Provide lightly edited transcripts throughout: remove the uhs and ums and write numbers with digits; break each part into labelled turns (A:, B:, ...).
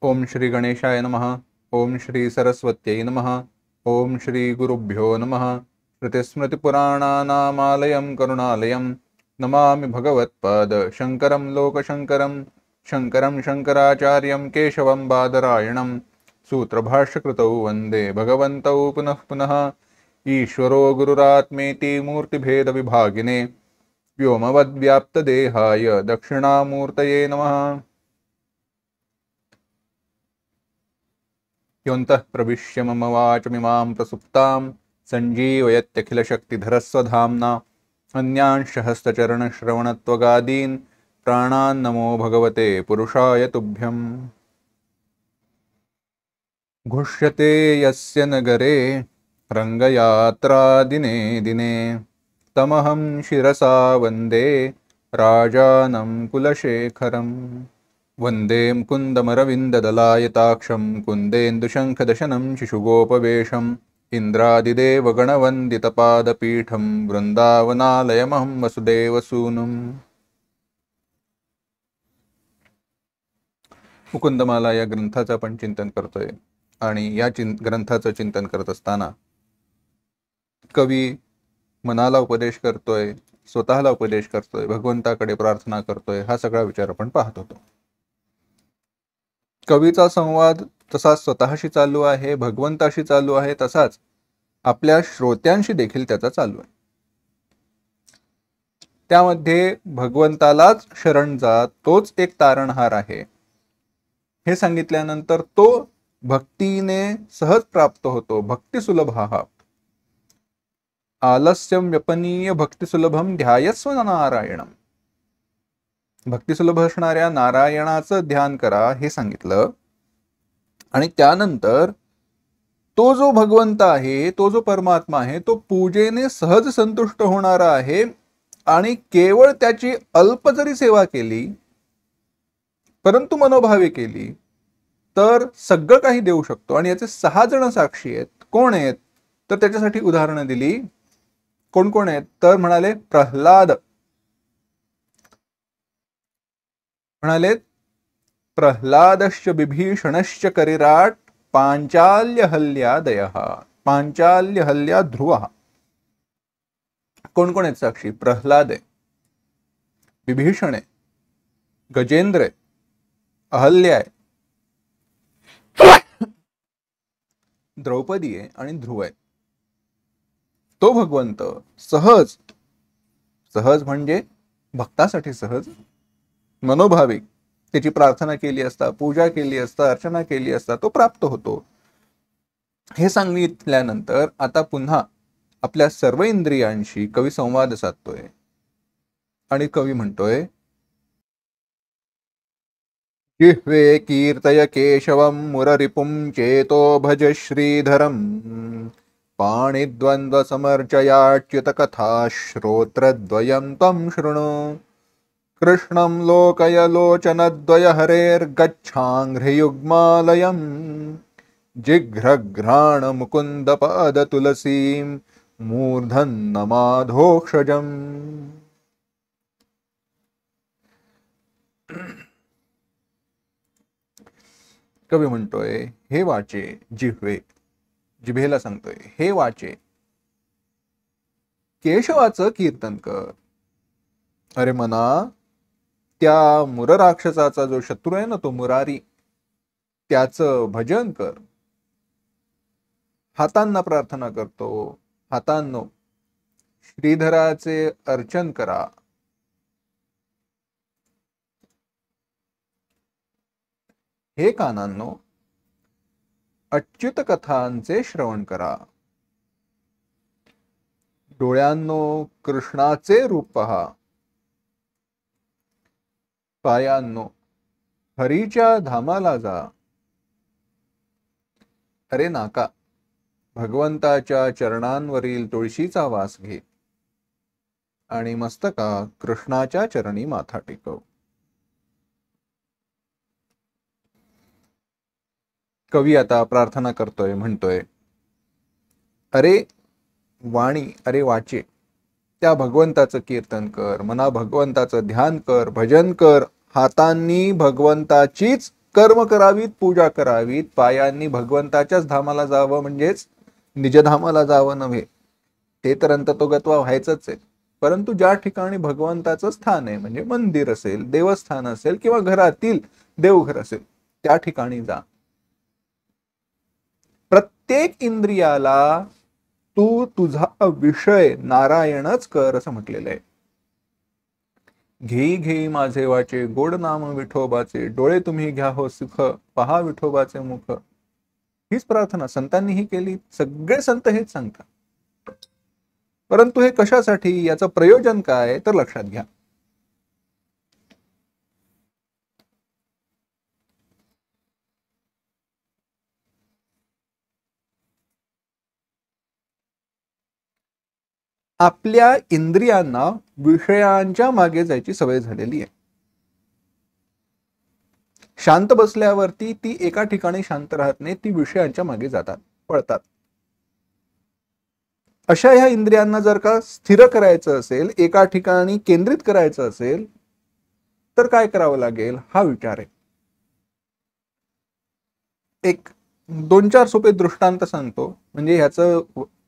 A: ओम श्री गणेशाय नमः। ओम श्री सरस्वत्यै नमः। ओम श्री गुरुभ्यो नमः। श्रुतिस्मृतिपुराणानामालयं करुणालयं नमामि भगवत्पाद शंकरं लोकशंकरं शंकरं शंकराचार्यं केशवं बादरायणं सूत्रभाष्यकृतौ वन्दे भगवन्तौ पुनः पुनः। ईश्वरो गुरुरात्मेति मूर्तिभेदविभागिने व्योमवद्व्याप्तदेहाय दक्षिणामूर्तये नमः। योऽन्तः प्रविश्य मम वाचमिमां प्रसुप्तां सञ्जीवयत्यखिलशक्तिधरस्वधाम्ना अन्यांश हस्तचरणश्रवणत्वगादीन् प्राणान्नमो भगवते पुरुषाय तुभ्यम्। घुष्यते यस्य नगरे रङ्गयात्रा दिने दिने तमहं शिरसा वन्दे राजानं कुलशेखरम्। वन्दे मुकुन्दमरविन्ददलायताक्षं कुन्देन्दुशङ्खदशनं शिशुगोपवेशम् इन्द्रादिदेवगणवन्दितपादपीठं वृन्दावनालयमहं वसुदेवसूनुम्। मुकुंदमाला या ग्रंथाचं आपण चिंतन करतोय आणि या ग्रंथाचं चिंतन करत असताना कवी मनाला उपदेश करतोय, स्वतःला उपदेश करतोय, भगवंताकडे प्रार्थना करतोय, हा सगळा विचार आपण पाहत होतो। कवीचा संवाद तसाच स्वतःशी चालू आहे, भगवंताशी चालू आहे, तसाच आपल्या श्रोत्यांशी देखील त्याचा चालू आहे। त्यामध्ये भगवंतालाच शरण जा, तोच एक तारणहार आहे हे सांगितल्यानंतर तो भक्तीने सहज प्राप्त होतो। भक्ती सुलभ हा आलस्यम व्यपनीय भक्ती सुलभम ध्यायस्व नारायणम। भक्ती सुलभ असणाऱ्या नारायणाचं ध्यान करा हे सांगितलं आणि त्यानंतर तो जो भगवंत आहे, तो जो परमात्मा आहे, तो पूजेने सहज संतुष्ट होणारा आहे आणि केवळ त्याची अल्प जरी सेवा केली परंतु मनोभावे केली तर सगळं काही देऊ शकतो। आणि याचे 6 जण साक्षी आहेत। कोण आहेत तर त्याच्यासाठी उदाहरणं दिली। कोण कोण आहेत तर म्हणाले प्रल्हाद, म्हणाले प्रल्हादश्च बिभीषणश्च करिराट पांचाल्यहल्यादयः पांचाल्यहल्या ध्रुवः। कोण कोण आहेत साक्षी? प्रल्हाद आहे, विभीषण आहे, गजेंद्र आहे, अहल्या आहे, द्रौपदी आहे आणि ध्रुव आहे। तो भगवंत सहज सहज म्हणजे भक्तासाठी सहज मनोभावे त्याची प्रार्थना केली असता, पूजा केली असता, अर्चना केली असता तो प्राप्त होतो। हे सांगितल्यानंतर आता पुन्हा आपल्या सर्व इंद्रियांशी कवी संवाद साधतोय आणि कवी म्हणतोय जिह्वे कीर्तय केशवं मुररिपुं चेतो भज श्रीधरं पाणिद्वन्द्व समर्चयाच्युत कथा श्रोत्रद्वयं त्वं शृणु कृष्णं लोकय लोचनद्वय हरेर्गच्छाङ्घ्रियुग्मालयं जिघ्रघ्राण मुकुन्द पाद तुलसीं मूर्धन्नमाधोक्षजम्। कवी म्हणतोय हे वाचे जिह्वे, जिभेला सांगतोय हे वाचे केशवाचं कीर्तन कर। अरे मना, त्या मुर राक्षसाचा जो शत्रू आहे ना, तो मुरारी, त्याचं भजन कर। हातांना प्रार्थना करतो, हातांनो श्रीधराचे अर्चन करा। हे कानांनो अच्युत कथांचे श्रवण करा। डोळ्यांनो कृष्णाचे रूप पहा। पायांनो हरीच्या धामाला जा। अरे नाका, भगवंताच्या चरणांवरील तुळशीचा वास घे आणि मस्तका कृष्णाच्या चरणी माथा टेकव। कवी आता प्रार्थना करतोय, म्हणतोय अरे वाणी, अरे वाचे, त्या भगवंताचं कीर्तन कर, मना भगवंताचं ध्यान कर, भजन कर, हातांनी भगवंताचीच कर्म करावीत, पूजा करावीत, पायांनी भगवंताच्याच धामाला जावं, म्हणजेच निजधामाला जावं नव्हे, ते तर अंततोगत्वा व्हायचंच आहे. परंतु ज्या ठिकाणी भगवंताचं स्थान आहे, म्हणजे मंदिर असेल, देवस्थान असेल किंवा घरातील देवघर असेल, त्या ठिकाणी जा. प्रत्येक इंद्रियाला तू तुझा विषय नारायणच कर असं म्हटलेलं आहे. घेई घेई माझे वाचे, गोड नाम विठोबाचे, डोळे तुम्ही घ्या हो सुख, पहा विठोबाचे मुख. हीच प्रार्थना संतांनीही केली, सगळे संत हेच सांगतात. परंतु हे कशासाठी, याचं प्रयोजन काय तर लक्षात घ्या. आपल्या इंद्रियांना विषयांच्या मागे जायची सवय झालेली आहे. शांत बसल्यावरती ती एका ठिकाणी शांत राहत नाही, ती विषयांच्या मागे जातात, पळतात. अशा ह्या इंद्रियांना जर का स्थिर करायचं असेल, एका ठिकाणी केंद्रित करायचं असेल, तर काय करावं लागेल हा विचार आहे. एक 2-4 सोपे दृष्टांत सांगतो, म्हणजे ह्याचं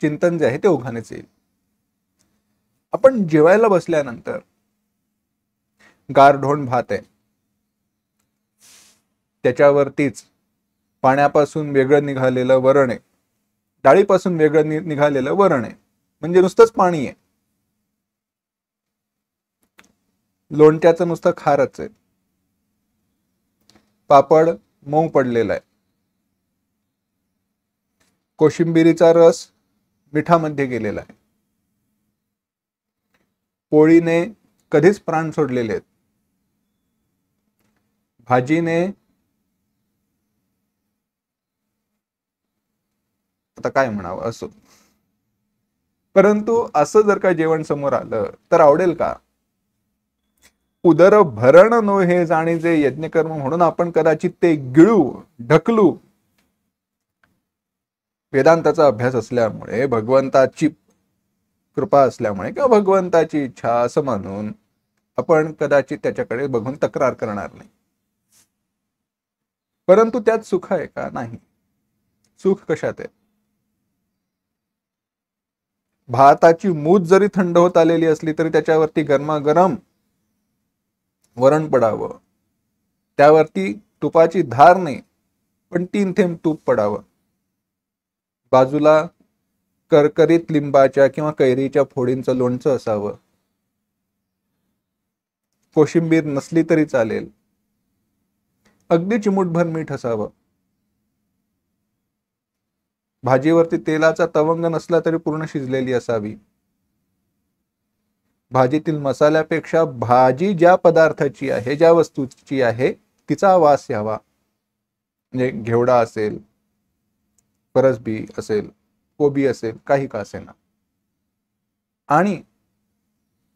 A: चिंतन जे आहे ते ओघानेच येईल. आपण जेवायला बसल्यानंतर गारढोण भात आहे, त्याच्यावरतीच पाण्यापासून वेगळं निघालेलं वरण आहे, डाळीपासून वेगळं निघालेलं वरण आहे, म्हणजे नुसतंच पाणी आहे. लोणच्याचं नुसतं खारच आहे, पापड मऊ पडलेला आहे, कोशिंबिरीचा रस मिठामध्ये गेलेला आहे, पोळीने कधीच प्राण सोडलेले आहेत, भाजीने आता काय म्हणावं असो. परंतु असं जर का जेवण समोर आलं तर आवडेल का? उदर भरण नो हे जाणीजे यज्ञकर्म, म्हणून आपण कदाचित ते गिळू ढकलू. वेदांताचा अभ्यास असल्यामुळे, भगवंताची कृपा असल्यामुळे किंवा भगवंताची इच्छा असं मानून आपण कदाचित त्याच्याकडे बघून तक्रार करणार नाही. परंतु त्यात सुख आहे का? नाही. सुख कशात आहे? भाताची मूद जरी थंड होत आलेली असली तरी त्याच्यावरती गरमागरम वरण पडावं, त्यावरती तुपाची धार नाही पण 3 थेंब तूप पडावं, बाजूला करकरीत लिंबाच्या किंवा कैरीच्या फोडींचं लोणचं असावं, कोशिंबीर नसली तरी चालेल, अगदी चिमूटभर मीठ असावं, भाजीवरती तेलाचा तवंग नसला तरी पूर्ण शिजलेली असावी, भाजीतील मसाल्यापेक्षा भाजी ज्या पदार्थाची आहे, ज्या वस्तूची आहे तिचा वास यावा, म्हणजे घेवडा असेल, फरसबी असेल, कोबी असेल, काही का असेना, आणि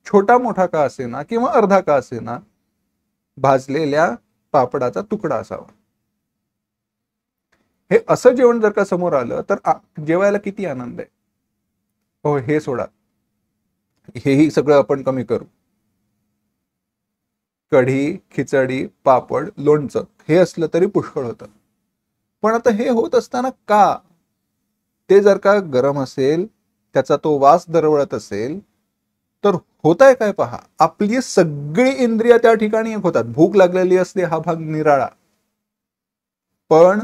A: छोटा मोठा का असेना किंवा अर्धा का असेना भाजलेल्या पापडाचा तुकडा असावा. हे असं जेवण जर का समोर आलं तर जेवायला किती आनंद आहे. हो, हे सोडा, हेही सगळं आपण कमी करू. कढी, खिचडी, पापड, लोणचं हे असलं तरी पुष्कळ होतं. पण आता हे होत असताना का? ते जर का गरम असेल, त्याचा तो वास दरवळत असेल तर होतंय काय पहा. आपली सगळी इंद्रिय त्या ठिकाणी एक होतात. भूक लागलेली असते हा भाग निराळा, पण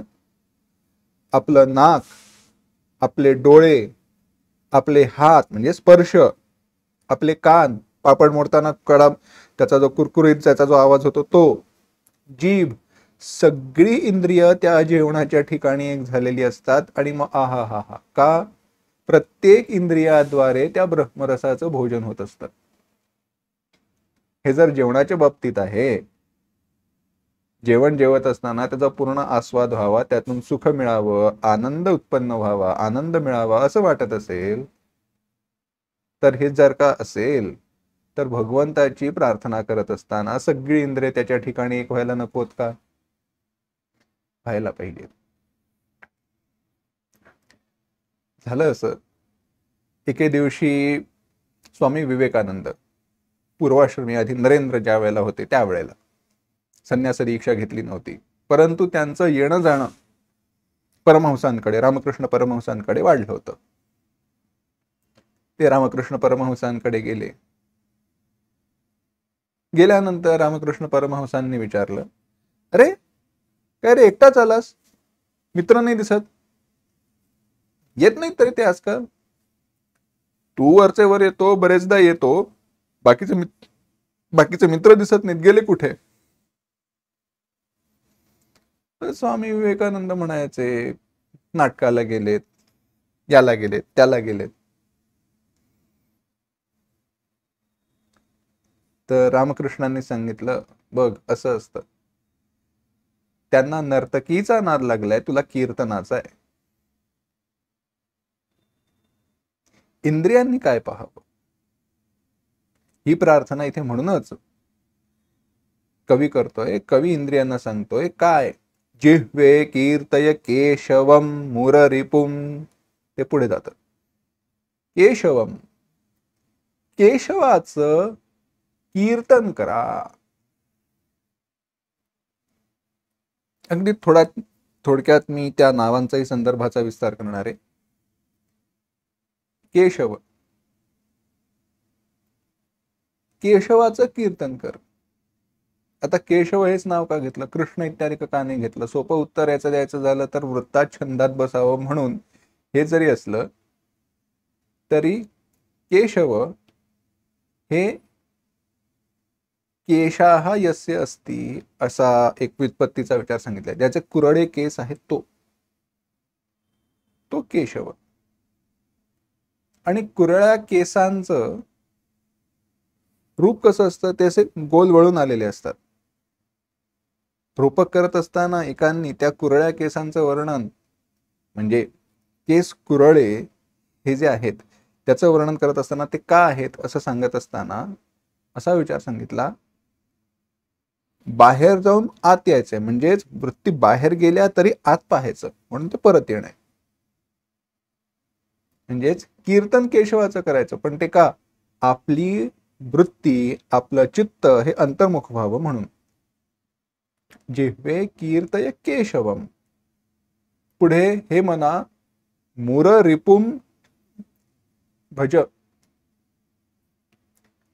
A: आपलं नाक, आपले डोळे, आपले हात म्हणजे स्पर्श, आपले कान, पापड मोडताना कडा त्याचा जो कुरकुरीत त्याचा जो आवाज होतो तो, जीभ, सगळी इंद्रिय त्या जेवणाच्या ठिकाणी एक झालेली असतात. आणि मग आहा हा हा, का? प्रत्येक इंद्रियाद्वारे त्या ब्रह्मरसाचं भोजन होत असतं. हे जर जेवणाच्या बाबतीत आहे, जेवण जेवत असताना त्याचा पूर्ण आस्वाद व्हावा, त्यातून सुख मिळावं, आनंद उत्पन्न व्हावा, आनंद मिळावा असं वाटत असेल, तर हे जर का असेल तर भगवंताची प्रार्थना करत असताना सगळी इंद्रिय त्याच्या ठिकाणी एक व्हायला नकोत का? व्हायला पाहिजे. झालं असं, एके दिवशी स्वामी विवेकानंद पूर्वाश्रमी, आधी नरेंद्र ज्या वेळेला होते त्यावेळेला, संन्यास दीक्षा घेतली नव्हती, परंतु त्यांचं येणं जाणं परमहंसांकडे, रामकृष्ण परमहंसांकडे वाढलं होतं. ते रामकृष्ण परमहंसांकडे गेले. गेल्यानंतर रामकृष्ण परमहंसांनी विचारलं, अरे काय रे, एकटाच आलास, मित्र नाही दिसत, येत नाही तरी ते आजकाल, तू वरचे वर येतो, बरेचदा येतो, बाकीचे मित्र दिसत नाहीत, गेले कुठे? तर स्वामी विवेकानंद म्हणायचे, नाटकाला गेलेत, याला गेलेत, त्याला गेलेत. तर रामकृष्णांनी सांगितलं, बघ असं असतं, त्यांना नर्तकीचा नाद लागलाय, तुला कीर्तनाचा आहे. इंद्रियांनी काय पाहावं, ही प्रार्थना इथे म्हणूनच कवी करतोय. कवी इंद्रियांना सांगतोय काय, जिह्वे कीर्तय केशवम मुररिपुम. ते पुढे जातं, केशवम, केशवाचं कीर्तन करा. अगदी थोडक्यात मी त्या नावांचाही संदर्भाचा विस्तार करणार आहे. केशव, केशवाचं कीर्तन कर. आता केशव हेच नाव का घेतलं, कृष्ण इत्यादी का नाही घेतलं? सोपं उत्तर याचं द्यायचं झालं तर वृत्तात छंदात बसावं म्हणून. हे जरी असलं तरी केशव हे केशाः यस्य अस्ति असा एक व्युत्पत्तीचा विचार सांगितलाय. ज्याचे कुरळे केस आहेत तो केशव. आणि कुरळ्या केसांचं रूप कसं असतं, ते असे गोल वळून आलेले असतात. रूपक करत असताना एकांनी त्या कुरळ्या केसांचं वर्णन, म्हणजे केस कुरळे हे जे आहेत त्याचं वर्णन करत असताना ते का आहेत असं सांगत असताना असा विचार सांगितला, बाहेर जाऊन आत यायचंय, म्हणजेच वृत्ती बाहेर गेल्या तरी आत पाहायचं, म्हणून ते परत येणं आहे. म्हणजेच कीर्तन केशवाचं करायचं, पण ते का, आपली वृत्ती, आपलं चित्त हे अंतर्मुख व्हावं म्हणून. जिह्वे कीर्तय केशवम. पुढे हे मना मुररिपुम भज.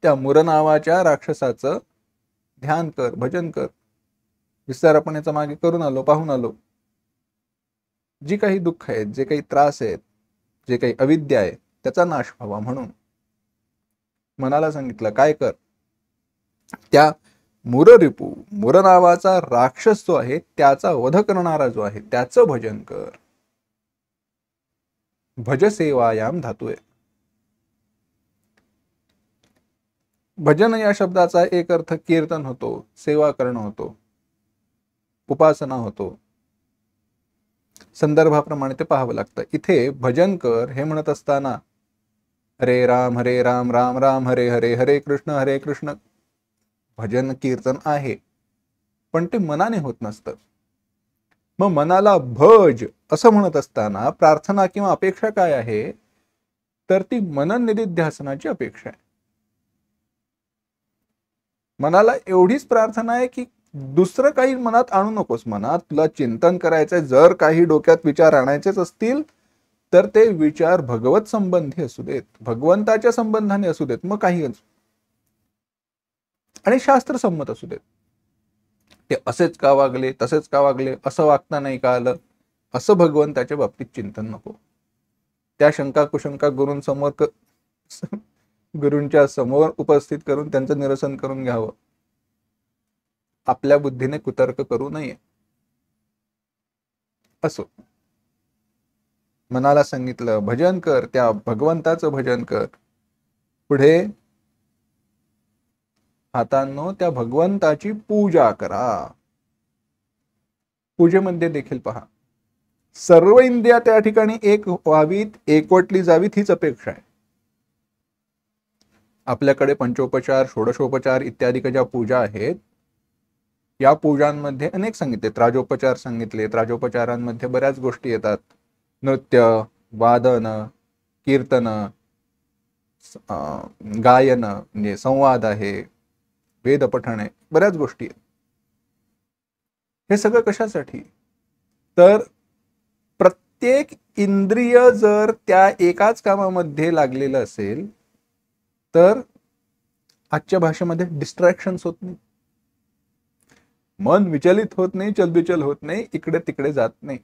A: त्या मुर नावाच्या राक्षसाचं ध्यान कर, भजन कर. विस्तार आपण याचा मागे करून आलो, पाहून आलो. जी काही दुःख आहेत, जे काही त्रास आहेत, जे काही अविद्या आहे, त्याचा नाश व्हावा म्हणून मनाला सांगितलं काय कर, त्या मुररिपू, मुर नावाचा राक्षस जो आहे त्याचा वध करणारा जो आहे त्याचं भजन कर. भज सेवायाम धातू आहे. भजन या शब्दाचा एक अर्थ कीर्तन होतो, सेवा करणं होतो, उपासना होतो. संदर्भाप्रमाणे ते पाहावं लागतं. इथे भजन कर हे म्हणत असताना हरे राम राम राम हरे हरे, हरे कृष्ण भजन कीर्तन आहे, पण ते मनाने होत नसतं. मग मनाला भज असं म्हणत असताना प्रार्थना किंवा अपेक्षा काय आहे, तर ती मनन निधिध्यासनाची अपेक्षा आहे. मनाला एवढीच प्रार्थना आहे की दुसरं काही मनात आणू नकोस. मनात तुला चिंतन करायचंय, जर काही डोक्यात विचार आणायचेच असतील तर ते विचार भगवत संबंधी असू देत, भगवंताच्या संबंधाने असू देत, मग काही आणि शास्त्र संमत असू देत. ते असेच का वागले, तसेच का वागले, असं वागता नाही का आलं, असं भगवंताच्या बाबतीत चिंतन नको. त्या शंका कुशंका गुरूंच्या समोर उपस्थित करून त्यांचं निरसन करून घ्यावं. आपल्या बुद्धीने कुतर्क करू नये. असो, मनाला सांगितलं भजन कर, त्या भगवंताचं भजन कर. पुढे हातांनो त्या भगवंताची पूजा करा. पूजेमध्ये देखील पहा, सर्व इंद्रिया त्या ठिकाणी एक व्हावीत, एकवटली जावीत हीच अपेक्षा आहे. आपल्याकडे पंचोपचार, षोडशोपचार इत्यादी ज्या पूजा आहेत, या पूजांमध्ये अनेक सांगितले, राजोपचार सांगितले. राजोपचारांमध्ये बऱ्याच गोष्टी येतात, नृत्य, वादन, कीर्तन, गायन म्हणजे संवाद आहे, वेद पठण आहे, बऱ्याच गोष्टी आहेत. हे सगळं कशासाठी? तर प्रत्येक इंद्रिय जर त्या एकाच कामामध्ये लागलेलं असेल तर आजच्या भाषेमध्ये डिस्ट्रॅक्शन्स होत नाही, मन विचलित होत नाही, चलबिचल होत नाही, इकडे तिकडे जात नाही.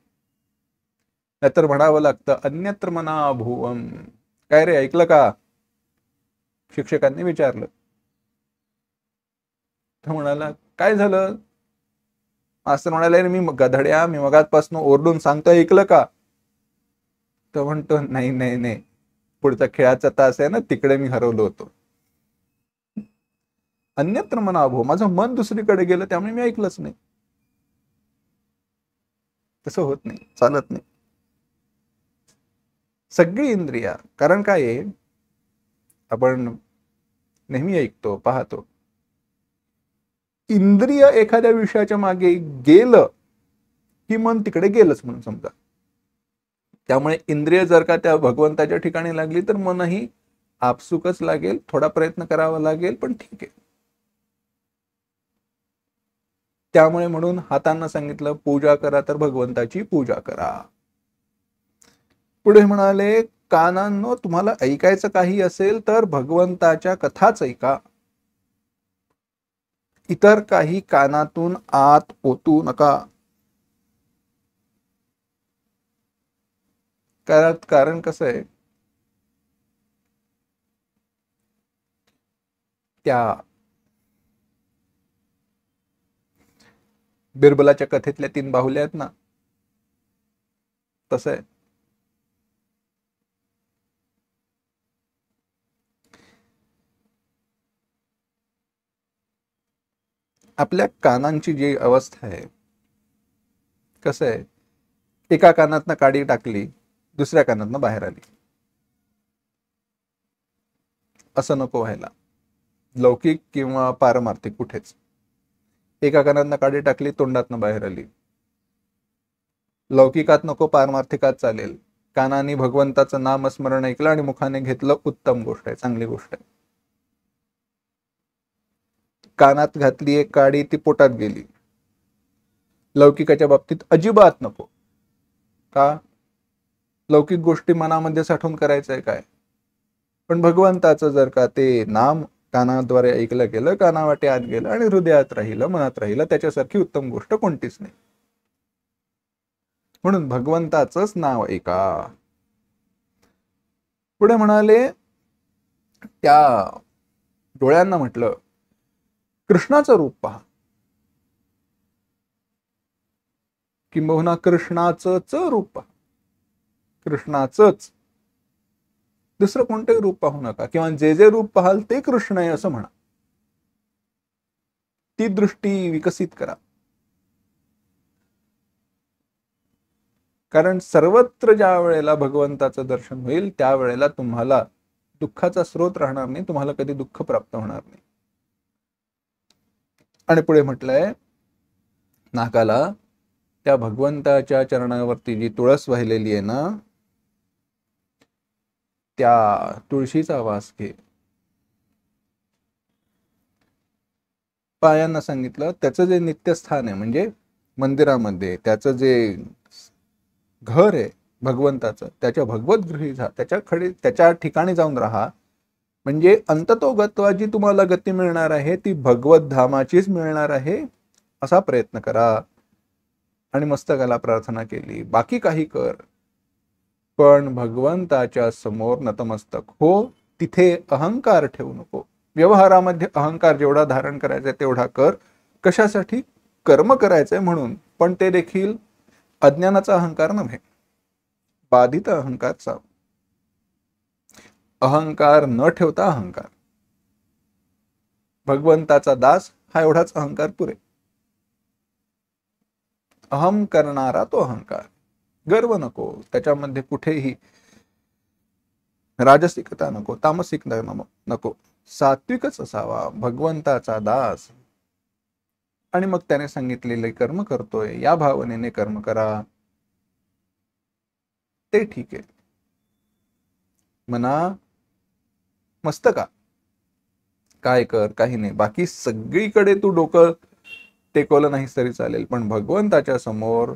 A: नाहीतर म्हणावं लागतं अन्यत्र मना भुवम. काय रे, ऐकलं का? शिक्षकांनी विचारलं. तो म्हणाला काय झालं? मास्तर म्हणाले मी गधड्या, मी मगाचपासून ओरडून सांगतो, ऐकलं का? तो म्हणतो नाही नाही नाही, पुढचा खेळाचा तास आहे ना, तिकडे मी हरवलो होतो. अन्यत्र मना अभो, माझं मन दुसरीकडे गेलं त्यामुळे मी ऐकलंच नाही. तसं होत नाही, चालत नाही. सगळी इंद्रिया, कारण काय आहे, आपण नेहमी ऐकतो, पाहतो, इंद्रिय एखाद्या विषयाच्या मागे गेलं की मन तिकडे गेलंच म्हणून समजा. त्यामुळे इंद्रिय जर का त्या भगवंताच्या ठिकाणी लागली तर मनही आपसुकच लागेल, थोडा प्रयत्न करावा लागेल, पण ठीक आहे. त्यामुळे म्हणून हातांना सांगितलं पूजा करा तर भगवंताची पूजा करा. पुढे म्हणाले कानांनो, तुम्हाला ऐकायचं काही असेल तर भगवंताच्या कथाच ऐका, इतर काही कानातून आत ओतू नका. कारण कसं आहे, त्या बिरबलाच्या कथेतल्या 3 बाहुल्या आहेत ना, तसं आहे. आपल्या कानांची जी अवस्था आहे, कसं आहे, एका कानातनं काडी टाकली, दुसऱ्या कानातनं बाहेर आली, असं नको व्हायला. लौकिक किंवा पारमार्थिक कुठेच. एका कानातनं काडी टाकली, तोंडातनं बाहेर आली. लौकिकात नको, पारमार्थिकात चालेल. कानाने भगवंताचं नामस्मरण ऐकलं आणि मुखाने घेतलं, उत्तम गोष्ट आहे, चांगली गोष्ट आहे. कानात घातली एक काडी, ती पोटात गेली. लौकिकाच्या बाबतीत अजिबात नको. का? लौकिक गोष्टी मनामध्ये साठवून करायचं आहे काय? पण भगवंताचं जर का ते नाम कानाद्वारे ऐकलं गेलं, कानावाटे आत गेलं आणि हृदयात राहिलं, मनात राहिलं, त्याच्यासारखी उत्तम गोष्ट कोणतीच नाही. म्हणून भगवंताचंच नाव ऐका. पुढे म्हणाले त्या डोळ्यांना म्हटलं कृष्णाचं रूप पहा, किंबहुना कृष्णाचंच रूप पहा. कृष्णाचंच, दुसरं कोणतंही रूप पाहू नका, किंवा जे जे रूप पाहाल ते कृष्ण आहे असं म्हणा. ती दृष्टी विकसित करा. कारण सर्वत्र ज्या वेळेला भगवंताचं दर्शन होईल त्यावेळेला तुम्हाला दुःखाचा स्रोत राहणार नाही, तुम्हाला कधी दुःख प्राप्त होणार नाही. आणि पुढे म्हटलंय नाकाला त्या भगवंताच्या चरणावरती जी तुळस वाहिलेली आहे ना, त्या तुळशीचा वास घे. पायांना सांगितलं त्याचं जे नित्यस्थान आहे, म्हणजे मंदिरामध्ये त्याचं जे घर आहे भगवंताचं, त्याच्या भगवत गृही जा, त्याच्या ठिकाणी जाऊन राहा. म्हणजे अंततोगत्वा जी तुम्हाला गती मिळणार आहे ती भगवत धामाचीच मिळणार आहे, असा प्रयत्न करा. आणि मस्तकाला प्रार्थना केली, बाकी काही कर, पण भगवंताच्या समोर नतमस्तक हो. तिथे अहंकार ठेवू नको. व्यवहारामध्ये अहंकार जेवढा धारण करायचा तेवढा कर. कशासाठी? कर्म करायचंय म्हणून, पण ते देखील अज्ञानाचा अहंकार नव्हे, बाधित अहंकारचा. अहंकार न ठेवता अहंकार. भगवंताचा दास हा एवढाच अहंकार पुरे. अहम करणारा तो अहंकार. गर्व नको, त्याच्यामध्ये कुठेही राजसिकता नको, तामसिकता नको, सात्विकच असावा, भगवंताचा दास. आणि मग त्याने सांगितलेले कर्म करतोय या भावनेने कर्म करा, ते ठीक आहे. मना मस्तका काय कर, काही नाही, बाकी सगळीकडे तू डोकं टेकवलं नाहीस तरी चालेल, पण भगवंताच्या समोर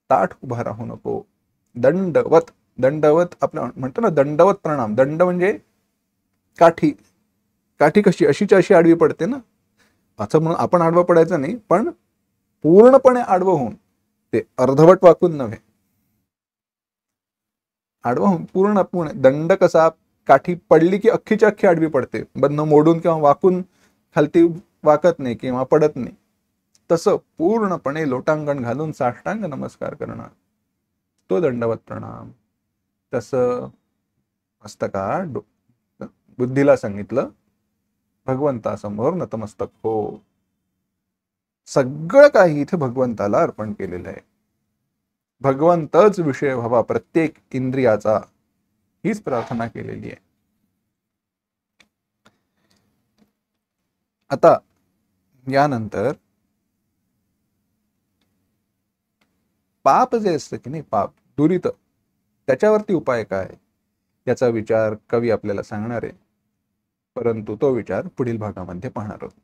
A: ताठ उभा राहू नको. दंडवत, दंडवत आपण म्हणतो ना, दंडवत प्रणाम. दंड म्हणजे काठी. काठी कशी अशीच्या अशी आडवी पडते ना, असं म्हणून आपण आडवं पडायचं नाही, पण पूर्णपणे आडवं होऊन, ते अर्धवट वाकून नव्हे, आडवं होऊन पूर्ण. दंड कसा, काठी पडली की अख्खीच्या अख्खी आडवी पडते, बंद मोडून किंवा वाकून खालती वाकत नाही किंवा पडत नाही. तसं पूर्णपणे लोटांगण घालून साष्टांग नमस्कार करणं, तो दंडवत प्रणाम. तसं मस्तका बुद्धीला सांगितलं, भगवंतासमोर नतमस्तक हो. सगळं काही इथे भगवंताला अर्पण केलेलं आहे. भगवंतच विषय व्हावा प्रत्येक इंद्रियाचा, हीच प्रार्थना केलेली आहे. आता यानंतर पाप जे असतं की नाही, पाप दुरित, त्याच्यावरती उपाय काय याचा विचार कवी आपल्याला सांगणार आहे, परंतु तो विचार पुढील भागामध्ये पाहणार आहोत.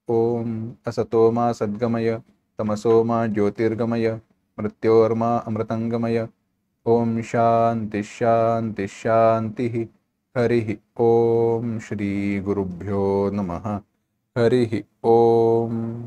A: ओम असतो मा सद्गमय, तमसो मा ज्योतिर्गमय, मृत्योर्मा अमृतंगमय. ओम शांती शांती शांती. हरि ओम. श्री गुरुभ्यो नमः. हरि ओम.